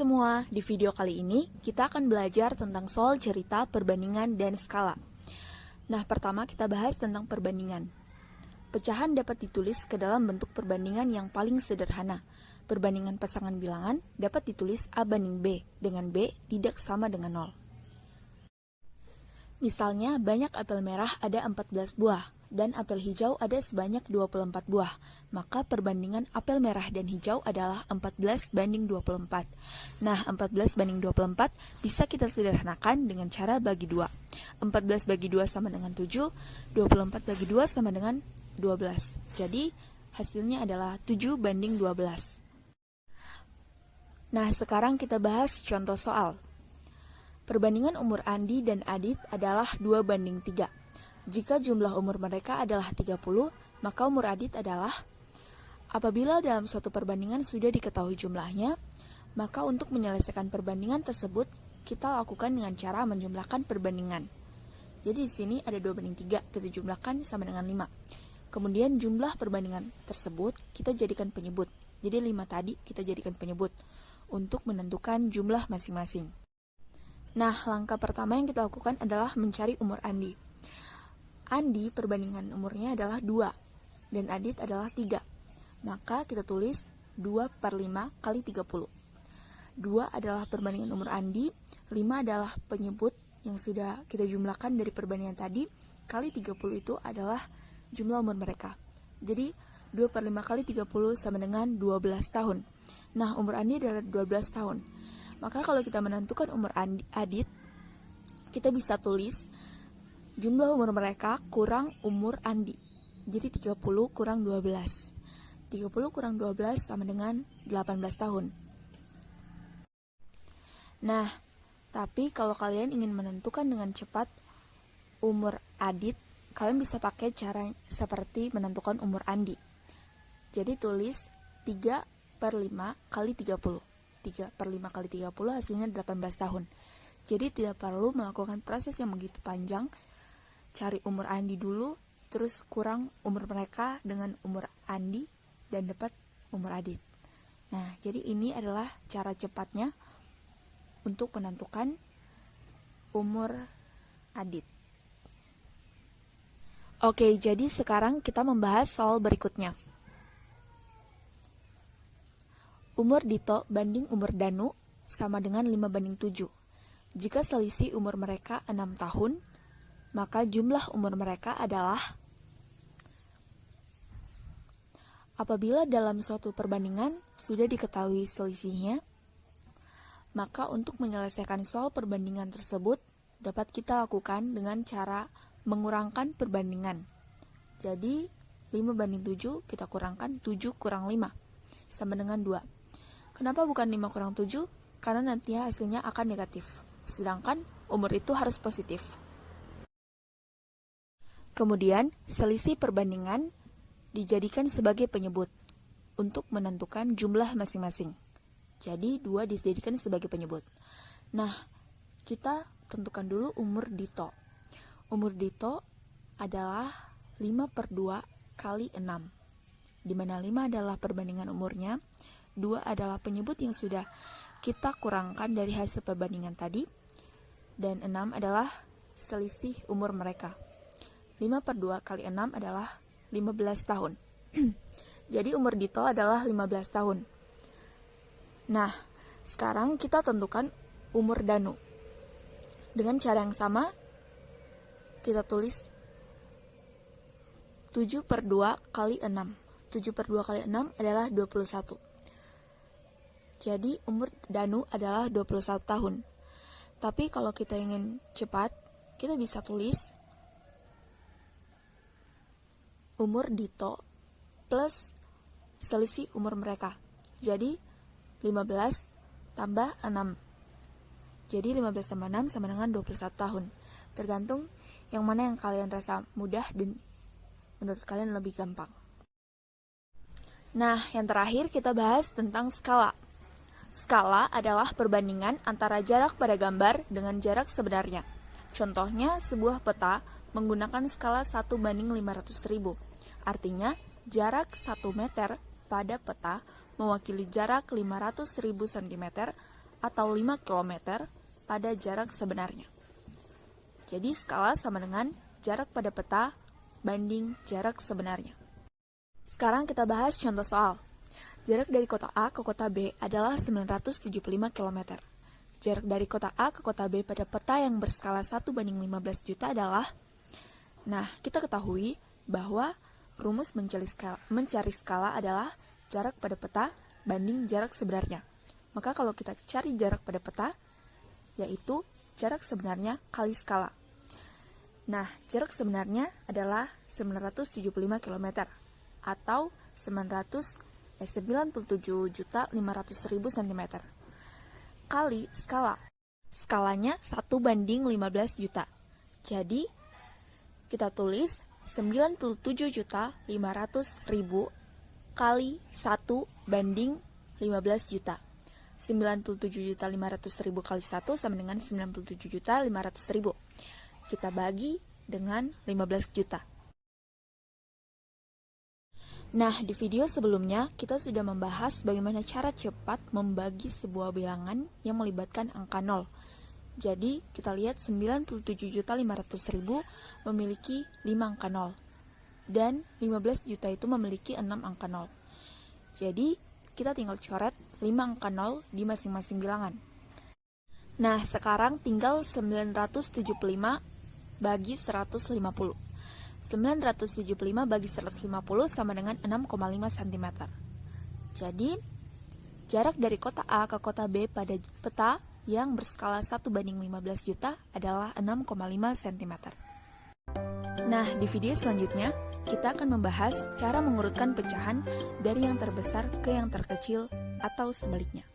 semua, di video kali ini kita akan belajar tentang soal cerita, perbandingan, dan skala. Nah, pertama kita bahas tentang perbandingan. Pecahan dapat ditulis ke dalam bentuk perbandingan yang paling sederhana. Perbandingan pasangan bilangan dapat ditulis A banding B, dengan B tidak sama dengan 0. Misalnya, banyak apel merah ada 14 buah, dan apel hijau ada sebanyak 24 buah. Maka perbandingan apel merah dan hijau adalah 14 banding 24. Nah, 14 banding 24 bisa kita sederhanakan dengan cara bagi 2. 14 bagi 2 sama dengan 7, 24 bagi 2 sama dengan 12. Jadi, hasilnya adalah 7 banding 12. Nah, sekarang kita bahas contoh soal. Perbandingan umur Andi dan Adit adalah 2 banding 3. Jika jumlah umur mereka adalah 30, maka umur Adit adalah... Apabila dalam suatu perbandingan sudah diketahui jumlahnya, maka untuk menyelesaikan perbandingan tersebut, kita lakukan dengan cara menjumlahkan perbandingan. Jadi di sini ada 2 banding 3, kita jumlahkan sama dengan 5. Kemudian jumlah perbandingan tersebut kita jadikan penyebut. Jadi 5 tadi kita jadikan penyebut untuk menentukan jumlah masing-masing. Nah, langkah pertama yang kita lakukan adalah mencari umur Andi. Andi perbandingan umurnya adalah 2, dan Adit adalah 3. Maka kita tulis 2 per 5 kali 30. 2 adalah perbandingan umur Andi, 5 adalah penyebut yang sudah kita jumlahkan dari perbandingan tadi, kali 30 itu adalah jumlah umur mereka. Jadi 2 per 5 kali 30 sama dengan 12 tahun. Nah, umur Andi adalah 12 tahun. Maka kalau kita menentukan umur Adit, kita bisa tulis jumlah umur mereka kurang umur Andi. Jadi 30 kurang 12. 30 kurang 12 sama dengan 18 tahun. Nah, tapi kalau kalian ingin menentukan dengan cepat umur Adit, kalian bisa pakai cara seperti menentukan umur Andi. Jadi tulis 3 per 5 kali 30. 3 per 5 kali 30 hasilnya 18 tahun. Jadi tidak perlu melakukan proses yang begitu panjang. Cari umur Andi dulu, terus kurang umur mereka dengan umur Andi, dan dapat umur Adit. Nah, jadi ini adalah cara cepatnya untuk menentukan umur Adit. Oke, jadi sekarang kita membahas soal berikutnya. Umur Dito banding umur Danu sama dengan 5 banding 7. Jika selisih umur mereka 6 tahun, maka jumlah umur mereka adalah... Apabila dalam suatu perbandingan sudah diketahui selisihnya, maka untuk menyelesaikan soal perbandingan tersebut dapat kita lakukan dengan cara mengurangkan perbandingan. Jadi 5 banding 7 kita kurangkan 7 kurang 5 sama dengan 2. Kenapa bukan 5 kurang 7? Karena nantinya hasilnya akan negatif. Sedangkan umur itu harus positif. Kemudian selisih perbandingan dijadikan sebagai penyebut untuk menentukan jumlah masing-masing. Jadi 2 dijadikan sebagai penyebut. Nah, kita tentukan dulu umur Dito. Umur Dito adalah 5 per 2 kali 6, di mana 5 adalah perbandingan umurnya, 2 adalah penyebut yang sudah kita kurangkan dari hasil perbandingan tadi, dan 6 adalah selisih umur mereka. 5 per 2 kali 6 adalah 15 tahun. Jadi umur Dito adalah 15 tahun. Nah, sekarang kita tentukan umur Danu. Dengan cara yang sama, kita tulis 7 per 2 kali 6. 7 per 2 kali 6 adalah 21. Jadi umur Danu adalah 21 tahun. Tapi kalau kita ingin cepat, kita bisa tulis umur Dito plus selisih umur mereka. Jadi 15 tambah 6. Jadi 15 tambah 6 sama dengan 21 tahun. Tergantung yang mana yang kalian rasa mudah dan menurut kalian lebih gampang. Nah, yang terakhir kita bahas tentang skala. Skala adalah perbandingan antara jarak pada gambar dengan jarak sebenarnya. Contohnya, sebuah peta menggunakan skala 1 banding 500.000. Artinya, jarak 1 meter pada peta mewakili jarak 500.000 cm atau 5 km pada jarak sebenarnya. Jadi skala sama dengan jarak pada peta banding jarak sebenarnya. Sekarang kita bahas contoh soal. Jarak dari kota A ke kota B adalah 975 km. Jarak dari kota A ke kota B pada peta yang berskala 1:15 juta adalah, nah, kita ketahui bahwa rumus mencari skala adalah jarak pada peta banding jarak sebenarnya. Maka kalau kita cari jarak pada peta, yaitu jarak sebenarnya kali skala. Nah, jarak sebenarnya adalah 975 km atau 97.500.000 cm kali skala. Skalanya 1:15 juta. Jadi, kita tulis 97.500.000 kali 1:15 juta. 97.500.000 kali 1 sama dengan 97.500.000. Kita bagi dengan 15 juta. Nah, di video sebelumnya kita sudah membahas bagaimana cara cepat membagi sebuah bilangan yang melibatkan angka 0. Jadi, kita lihat 97.500.000 memiliki 5 angka 0. Dan 15 juta itu memiliki 6 angka 0. Jadi, kita tinggal coret 5 angka 0 di masing-masing bilangan. Nah, sekarang tinggal 975 bagi 150. 975 bagi 150 sama dengan 6,5 cm. Jadi, jarak dari kota A ke kota B pada peta yang berskala 1:15 juta adalah 6,5 cm. Nah, di video selanjutnya, kita akan membahas cara mengurutkan pecahan dari yang terbesar ke yang terkecil atau sebaliknya.